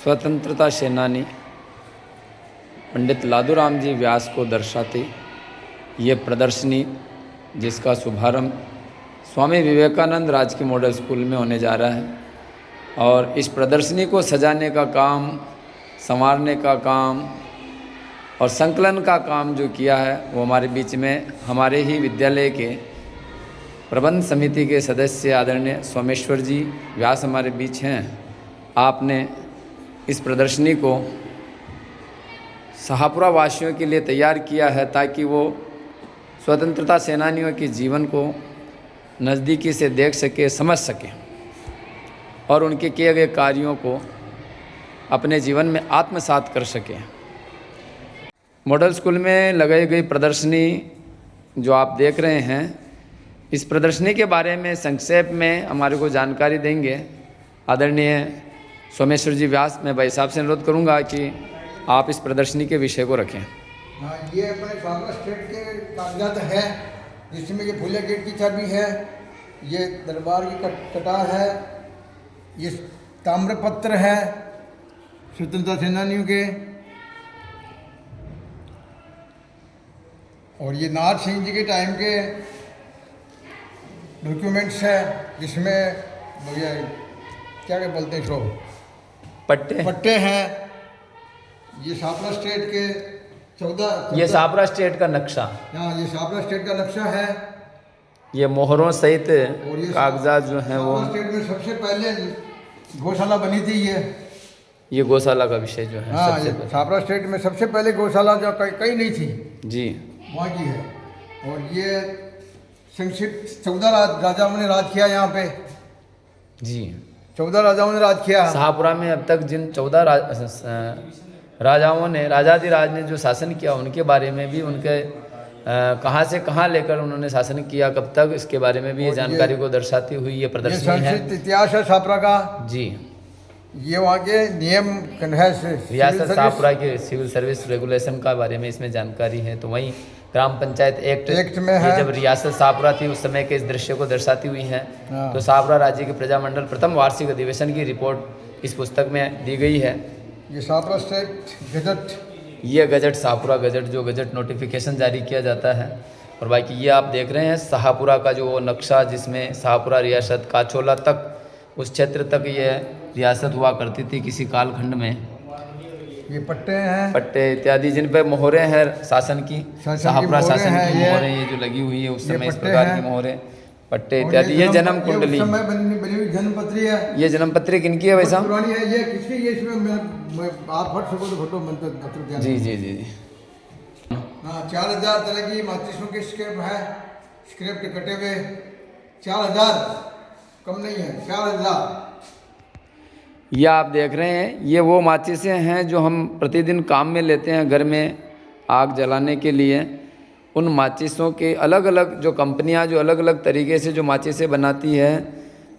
स्वतंत्रता सेनानी पंडित लादूराम जी व्यास को दर्शाती ये प्रदर्शनी, जिसका शुभारंभ स्वामी विवेकानंद राजकीय मॉडल स्कूल में होने जा रहा है। और इस प्रदर्शनी को सजाने का काम, संवारने का काम और संकलन का काम जो किया है वो हमारे बीच में हमारे ही विद्यालय के प्रबंध समिति के सदस्य आदरणीय सोमेश्वर जी व्यास हमारे बीच हैं। आपने इस प्रदर्शनी को शाहपुरा वासियों के लिए तैयार किया है ताकि वो स्वतंत्रता सेनानियों के जीवन को नज़दीकी से देख सके, समझ सके और उनके किए गए कार्यों को अपने जीवन में आत्मसात कर सके। मॉडल स्कूल में लगाई गई प्रदर्शनी जो आप देख रहे हैं, इस प्रदर्शनी के बारे में संक्षेप में हमारे को जानकारी देंगे आदरणीय सोमेश्वर जी व्यास। मैं भाई साहब से अनुरोध करूंगा कि आप इस प्रदर्शनी के विषय को रखें। हाँ, ये अपने शाहपुरा स्टेट के कागजात है, जिसमें ये फुले गेट की चाबी है, ये दरबार की कटार है, ये ताम्रपत्र है स्वतंत्रता सेनानियों के, और ये नाथ सिंह जी के टाइम के डॉक्यूमेंट्स है, जिसमें भैया क्या बोलते हैं, इसको पट्टे हैं। ये शाहपुरा स्टेट के 14 ये शाहपुरा स्टेट का नक्शा, हाँ ये शाहपुरा स्टेट का नक्शा है। ये मोहरों सहित और ये कागजात जो हैं वो, स्टेट में सबसे पहले गौशाला बनी थी। ये गौशाला का विषय जो है, हाँ, ये शाहपुरा स्टेट में सबसे पहले गौशाला जो कहीं नहीं थी जी, वहाँ की है। और ये संक्षिप्त 14 राजाओं ने राज किया यहाँ पे जी। 14 राजाओं ने राज किया। शाहपुरा में अब तक जिन 14 राजाओं ने, राजाधिराज ने जो शासन किया, उनके बारे में भी, उनके कहाँ से कहाँ लेकर उन्होंने शासन किया, कब तक, इसके बारे में भी ये जानकारी को दर्शाती हुई ये प्रदर्शनी है। इतिहास है शाहपुरा का जी। ये वहाँ के नियम है, रियासत शाहपुरा के सिविल सर्विस रेगुलेशन का बारे में इसमें जानकारी है। तो वहीं ग्राम पंचायत एक्ट में है। जब रियासत शाहपुरा थी उस समय के इस दृश्य को दर्शाती हुई है। हाँ। तो शाहपुरा राज्य के प्रजामंडल प्रथम वार्षिक अधिवेशन की रिपोर्ट इस पुस्तक में दी गई है। ये शाहपुरा स्टेट गजट, ये गजट शाहपुरा गजट, जो गजट नोटिफिकेशन जारी किया जाता है। और बाकी ये आप देख रहे हैं शाहपुरा का जो नक्शा, जिसमें शाहपुरा रियासत काचोला तक, उस क्षेत्र तक ये रियासत हुआ करती थी किसी कालखंड में। ये पट्टे हैं, पट्टे इत्यादि जिन पे मोहरें हैं शासन की, शाहपुरा शासन की मोहरें ये जो लगी हुई है उस समय, इस प्रकार की मोहरें, पट्टे इत्यादि। ये जन्म कुंडली, बनी हुई जन्मपत्री है। ये जन्मपत्री किनकी है वैसा? पुरानी है ये, किसकी? ये इसमें आप फट सको तो फोटो मंत्र जी जी जी जी। हाँ, 4000 तरह की माचिसों के स्क्रैप है, स्क्रैप के कटे हुए 4000, कम नहीं है, 4000। ये आप देख रहे हैं, ये वो माचिसें हैं जो हम प्रतिदिन काम में लेते हैं घर में आग जलाने के लिए। उन माचिसों के अलग अलग जो कंपनियां जो अलग अलग तरीके से जो माचिसें बनाती है,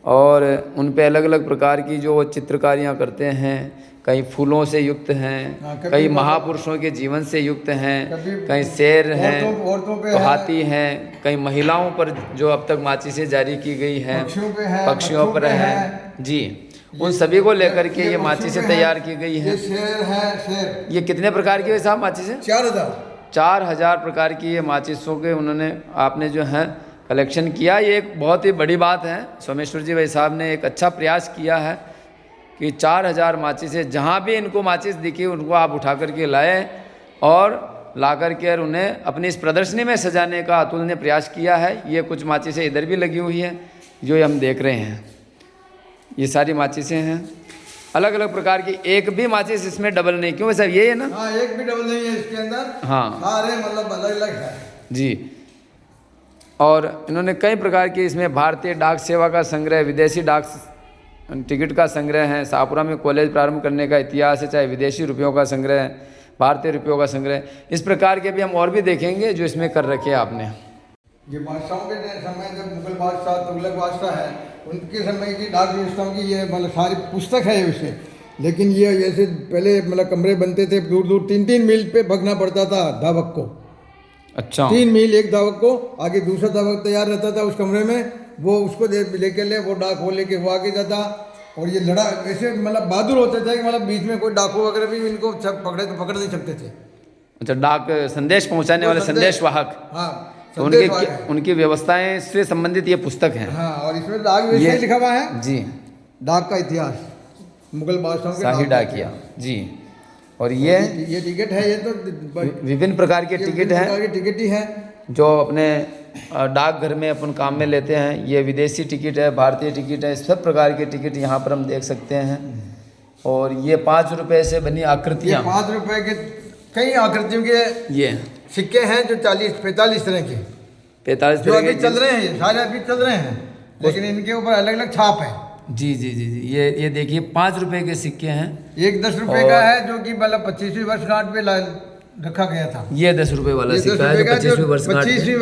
और उन पे अलग अलग प्रकार की जो चित्रकारियां करते हैं, कई फूलों से युक्त हैं, कई महापुरुषों के जीवन से युक्त हैं, कई शेर हैं, हाथी हैं, कई महिलाओं पर जो अब तक माचिसें जारी की गई हैं, पक्षियों पर हैं जी। उन सभी को लेकर के ये माचिसें तैयार की गई हैं। ये शेर है, शेर। ये कितने प्रकार की है साहब माचिसें? 4000 प्रकार की ये माचिसों के उन्होंने, आपने जो है कलेक्शन किया। ये एक बहुत ही बड़ी बात है। सोमेश्वर जी भाई साहब ने एक अच्छा प्रयास किया है कि 4000 माचिसें, जहाँ भी इनको माचिस दिखी उनको आप उठा करके लाए और ला करके उन्हें अपनी इस प्रदर्शनी में सजाने का अतुलनीय प्रयास किया है। ये कुछ माचिसें इधर भी लगी हुई हैं जो हम देख रहे हैं। ये सारी माचिसें हैं अलग अलग प्रकार की, एक भी माचिस इसमें डबल नहीं। क्यों सर? ये है ना? हाँ, एक भी डबल नहीं है इसके अंदर। हाँ, सारे मतलब अलग अलग है जी। और इन्होंने कई प्रकार की इसमें भारतीय डाक सेवा का संग्रह, विदेशी डाक टिकट का संग्रह है, शाहपुरा में कॉलेज प्रारंभ करने का इतिहास है, चाहे विदेशी रुपयों का संग्रह है, भारतीय रुपयों का संग्रह, इस प्रकार के भी हम और भी देखेंगे जो इसमें कर रखे आपने। ये बादशाहों के समय, जब मुगल बादशाह, तुगलक बादशाह है, उनके समय की डाक व्यवस्थाओं की ये मतलब सारी पुस्तक है ये विषय। लेकिन ये जैसे पहले मतलब कमरे बनते थे, दूर दूर 3-3 मील पे भगना पड़ता था धावक को। अच्छा, 3 मील एक धावक को, आगे दूसरा धावक तैयार रहता था उस कमरे में, वो उसको लेके वो डाक वो लेके वो आगे जाता, और ये लड़ा ऐसे मतलब बहादुर होते थे कि मतलब बीच में कोई डाकू वगैरह भी इनको पकड़े तो पकड़ नहीं सकते थे। अच्छा, डाक संदेश पहुंचाने वाले संदेशवाहक। हाँ, तो उनकी व्यवस्थाएं से संबंधित ये पुस्तक है। हाँ, और इसमें डाक व्यवस्था लिखा हुआ है जी, डाक का इतिहास, मुगल बादशाहों के शाही डाकिया जी। और ये टिकट है, ये तो विभिन्न प्रकार के टिकट है, टिकट ही है जो अपने डाकघर में अपन काम में लेते हैं। ये विदेशी टिकट है, भारतीय टिकट है, सब प्रकार के टिकट यहाँ पर हम देख सकते हैं। और ये 5 रुपए से बनी आकृतियाँ, 5 रुपए के कई आकृतियों के ये सिक्के हैं जो 40-45 तरह के 45 जो तरह अभी के चल रहे हैं, ये सारे अभी चल रहे हैं, लेकिन इनके ऊपर अलग अलग छाप है। जी जी जी जी। ये देखिए 5 रुपए के सिक्के हैं। एक 10 रुपए का है जो कि मतलब 25वीं वर्षगांठ पे रखा गया था। ये 10 रुपए वाला सिक्का है जो 25वीं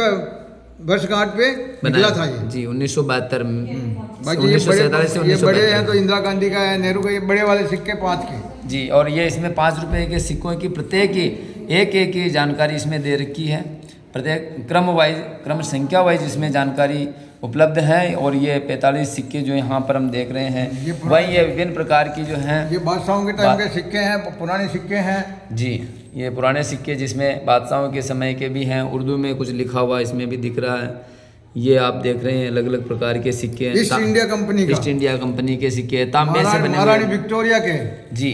वर्षगांठ पे निकला था ये जी, 1972 में। बाकी ये बड़े हैं तो इंदिरा गांधी का है, नेहरू का, ये बड़े वाले सिक्के 5 के जी। और ये इसमें 5 रुपए के सिक्कों की प्रत्येक की एक की जानकारी इसमें दे रखी है, प्रत्येक क्रम संख्या वाइज इसमें जानकारी उपलब्ध है। और ये 45 सिक्के जो यहाँ पर हम देख रहे हैं, वही ये विभिन्न प्रकार की जो हैं, ये बादशाहों के टाइम के सिक्के हैं, पुराने सिक्के हैं जी। ये पुराने सिक्के जिसमें बादशाहों के समय के भी हैं, उर्दू में कुछ लिखा हुआ इसमें भी दिख रहा है। ये आप देख रहे हैं अलग अलग प्रकार के सिक्के हैं, ईस्ट इंडिया कंपनी के सिक्के, तांबे से बने महारानी विक्टोरिया के जी।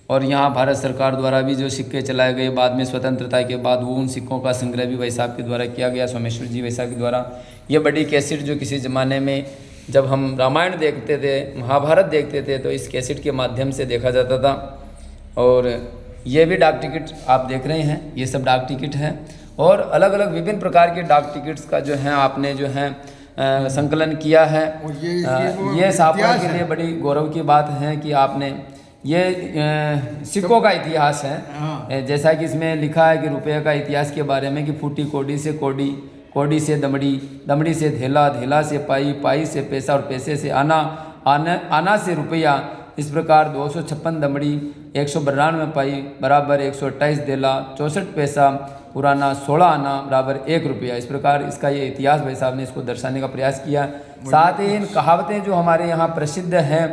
और यहाँ भारत सरकार द्वारा भी जो सिक्के चलाए गए बाद में स्वतंत्रता के बाद, वो उन सिक्कों का संग्रह भी भाई साहब के द्वारा किया गया, सोमेश्वर जी भाई साहब के द्वारा। ये बड़ी कैसेट जो किसी ज़माने में जब हम रामायण देखते थे, महाभारत देखते थे, तो इस कैसेट के माध्यम से देखा जाता था। और ये भी डाक टिकट आप देख रहे हैं, ये सब डाक टिकट हैं। और अलग अलग विभिन्न प्रकार के डाक टिकट्स का जो है आपने जो है संकलन किया है। ये छापने के लिए बड़ी गौरव की बात है कि आपने ये सिक्कों का इतिहास है। जैसा कि इसमें लिखा है कि रुपये का इतिहास के बारे में, कि फूटी कोडी से कोडी, कोडी से दमड़ी, दमड़ी से धेला, धेला से पाई, पाई से पैसा और पैसे से आना, आना से रुपया। इस प्रकार 256 दमड़ी, 192 पाई बराबर 128 धेला, 64 पैसा पुराना, 16 आना बराबर 1 रुपया। इस प्रकार इसका ये इतिहास भाई साहब ने इसको दर्शाने का प्रयास किया। साथ ही इन कहावतें जो हमारे यहाँ प्रसिद्ध हैं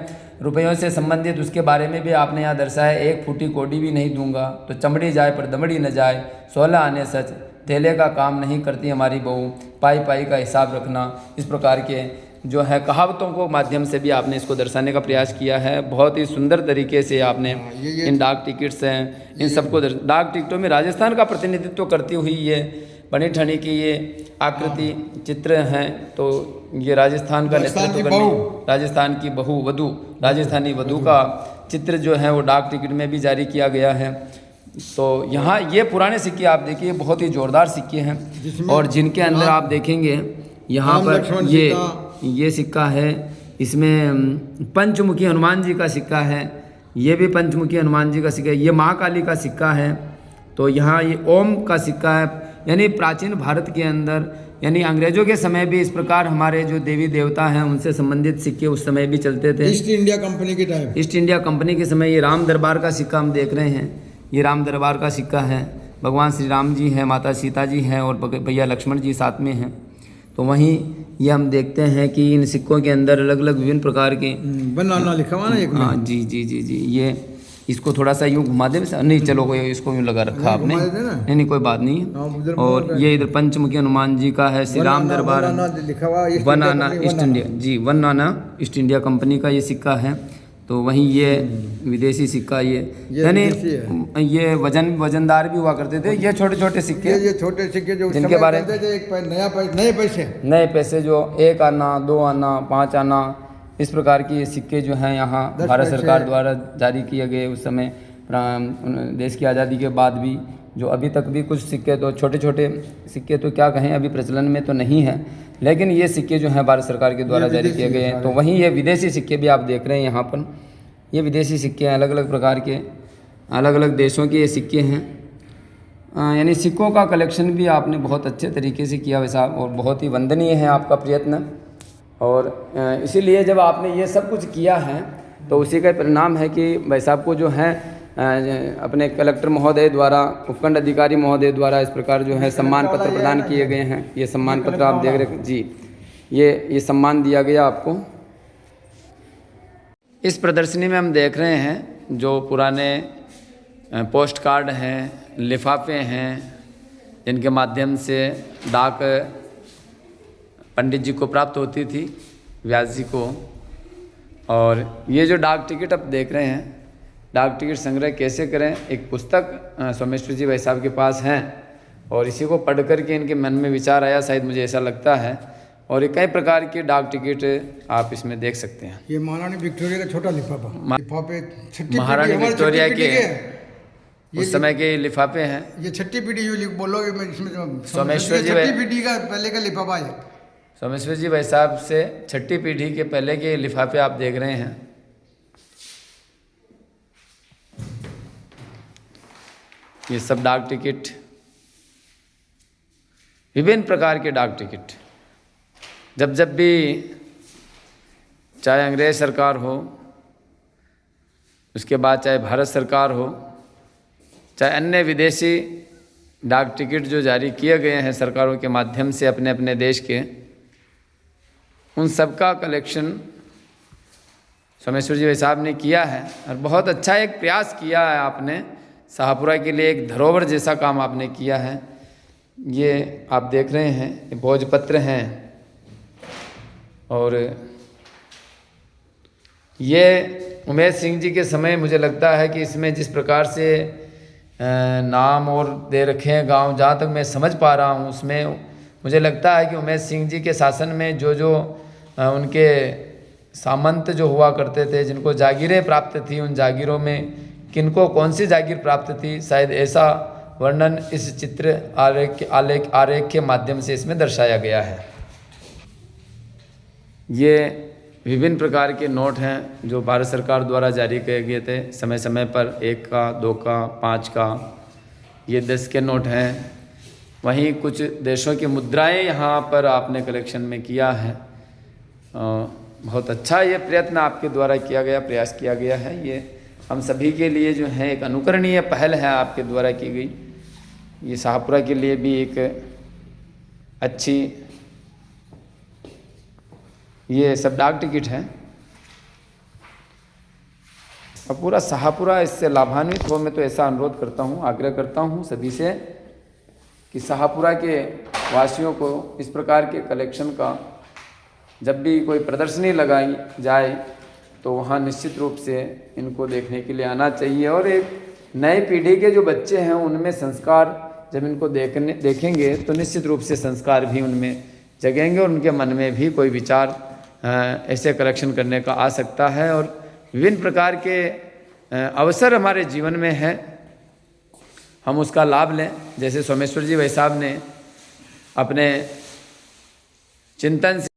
रुपयों से संबंधित, उसके बारे में भी आपने यहाँ दर्शाया। 1 फूटी कोडी भी नहीं दूंगा तो चमड़ी जाए पर दमड़ी न जाए, 16 आने सच, थैले का काम नहीं करती हमारी बहू, पाई पाई का हिसाब रखना। इस प्रकार के जो है कहावतों को माध्यम से भी आपने इसको दर्शाने का प्रयास किया है। बहुत ही सुंदर तरीके से आपने इन डाक टिकट्स हैं, इन सबको डाक टिकटों में राजस्थान का प्रतिनिधित्व करती हुई ये बनी ठनी की ये आकृति चित्र हैं। तो ये राजस्थान का नेतृत्व करने, राजस्थान की बहू वधू, राजस्थानी वधू का चित्र जो है वो डाक टिकट में भी जारी किया गया है। तो यहाँ ये पुराने सिक्के आप देखिए बहुत ही जोरदार सिक्के हैं। और जिनके अंदर आप देखेंगे यहाँ पर ये सिक्का है, इसमें पंचमुखी हनुमान जी का सिक्का है, ये भी पंचमुखी हनुमान जी का सिक्का है, ये महाकाली का सिक्का है। तो यहाँ ये ओम का सिक्का है। यानी प्राचीन भारत के अंदर, यानी अंग्रेजों के समय भी इस प्रकार हमारे जो देवी देवता हैं उनसे संबंधित सिक्के उस समय भी चलते थे। ईस्ट इंडिया कंपनी के टाइम, ईस्ट इंडिया कंपनी के समय ये राम दरबार का सिक्का हम देख रहे हैं। ये राम दरबार का सिक्का है, भगवान श्री राम जी हैं, माता सीता जी हैं और भैया लक्ष्मण जी साथ में हैं। तो वहीं ये हम देखते हैं कि इन सिक्कों के अंदर अलग अलग विभिन्न प्रकार के बनाना लिखा हुआ ना एक। हाँ जी जी जी जी। ये इसको थोड़ा सा यूँ घुमा दे, नहीं चलो कोई इसको यूँ लगा रखा आपने, नहीं कोई बात नहीं। और ये इधर पंचमुखी हनुमान जी का है, श्री राम दरबार, वन आना ईस्ट इंडिया जी, वन आना ईस्ट इंडिया कंपनी का ये सिक्का है। तो वहीं ये विदेशी सिक्का, यानी ये वजनदार भी हुआ करते थे। ये छोटे छोटे सिक्के, ये छोटे सिक्के जो जिनके बारे में नए पैसे जो 1 आना, 2 आना, 5 आना, इस प्रकार की ये सिक्के जो हैं यहाँ भारत सरकार द्वारा जारी किए गए। उस समय देश की आज़ादी के बाद भी जो अभी तक भी कुछ सिक्के, तो छोटे छोटे सिक्के तो क्या कहें अभी प्रचलन में तो नहीं है, लेकिन ये सिक्के जो हैं भारत सरकार के द्वारा जारी किए गए हैं। तो वहीं ये विदेशी सिक्के भी आप देख रहे हैं यहाँ पर, ये विदेशी सिक्के हैं, अलग अलग प्रकार के, अलग अलग देशों के ये सिक्के हैं। यानी सिक्कों का कलेक्शन भी आपने बहुत अच्छे तरीके से किया वैसा, और बहुत ही वंदनीय है आपका प्रयत्न। और इसीलिए जब आपने ये सब कुछ किया है तो उसी का परिणाम है कि भाई साहब को जो है अपने कलेक्टर महोदय द्वारा, उपखंड अधिकारी महोदय द्वारा इस प्रकार जो है सम्मान पत्र प्रदान किए गए हैं। ये सम्मान पत्र आप देख रहे जी, ये सम्मान दिया गया आपको। इस प्रदर्शनी में हम देख रहे हैं जो पुराने पोस्ट कार्ड हैं, लिफाफे हैं, जिनके माध्यम से डाक पंडित जी को प्राप्त होती थी, व्यास जी को। और ये जो डाक टिकट आप देख रहे हैं, डाक टिकट संग्रह कैसे करें, एक पुस्तक सोमेश्वर जी भाई साहब के पास हैं और इसी को पढ़ कर के इनके मन में विचार आया, शायद मुझे ऐसा लगता है। और ये कई प्रकार के डाक टिकट आप इसमें देख सकते हैं। ये महारानी विक्टोरिया का छोटा लिफाफा, लिफाफे छठी महारानी पीढ़ी, विक्टोरिया छठी पीढ़ी के उस समय के लिफाफे हैं। ये छठी पीढ़ी जो बोलोगे मैं इसमें सोमेश्वर जी छठी पीढ़ी का पहले का लिफाफा है। सोमेश्वर जी भाई साहब से छठी पीढ़ी के पहले के लिफाफे आप देख रहे हैं। ये सब डाक टिकट, विभिन्न प्रकार के डाक टिकट, जब भी चाहे अंग्रेज सरकार हो, उसके बाद चाहे भारत सरकार हो, चाहे अन्य विदेशी डाक टिकट जो जारी किए गए हैं सरकारों के माध्यम से अपने अपने देश के, उन सब का कलेक्शन सोमेश्वर जी भाई साहब ने किया है। और बहुत अच्छा एक प्रयास किया है आपने, शाहपुरा के लिए एक धरोहर जैसा काम आपने किया है। ये आप देख रहे हैं, ये भोजपत्र हैं और ये उमेश सिंह जी के समय मुझे लगता है कि इसमें जिस प्रकार से नाम और दे रखे हैं गांव, जहाँ तक मैं समझ पा रहा हूँ, उसमें मुझे लगता है कि उमेश सिंह जी के शासन में जो उनके सामंत जो हुआ करते थे, जिनको जागीरें प्राप्त थी, उन जागीरों में किनको कौन सी जागीर प्राप्त थी, शायद ऐसा वर्णन इस चित्र आरेख के माध्यम से इसमें दर्शाया गया है। ये विभिन्न प्रकार के नोट हैं जो भारत सरकार द्वारा जारी किए गए थे समय समय पर, 1 का, 2 का, 5 का, ये 10 के नोट हैं। वहीं कुछ देशों की मुद्राएं यहाँ पर आपने कलेक्शन में किया है। बहुत अच्छा ये प्रयत्न आपके द्वारा किया गया, प्रयास किया गया है। ये हम सभी के लिए जो है एक अनुकरणीय पहल है आपके द्वारा की गई। ये शाहपुरा के लिए भी एक अच्छी, ये सब डाक टिकट हैं और पूरा शाहपुरा इससे लाभान्वित हो। मैं तो ऐसा अनुरोध करता हूँ, आग्रह करता हूँ सभी से कि शाहपुरा के वासियों को इस प्रकार के कलेक्शन का जब भी कोई प्रदर्शनी लगाई जाए तो वहाँ निश्चित रूप से इनको देखने के लिए आना चाहिए। और एक नई पीढ़ी के जो बच्चे हैं उनमें संस्कार जब इनको देखेंगे तो निश्चित रूप से संस्कार भी उनमें जगेंगे और उनके मन में भी कोई विचार ऐसे कलेक्शन करने का आ सकता है। और विभिन्न प्रकार के अवसर हमारे जीवन में है, हम उसका लाभ लें। जैसे सोमेश्वर जी भाई साहब ने अपने चिंतन से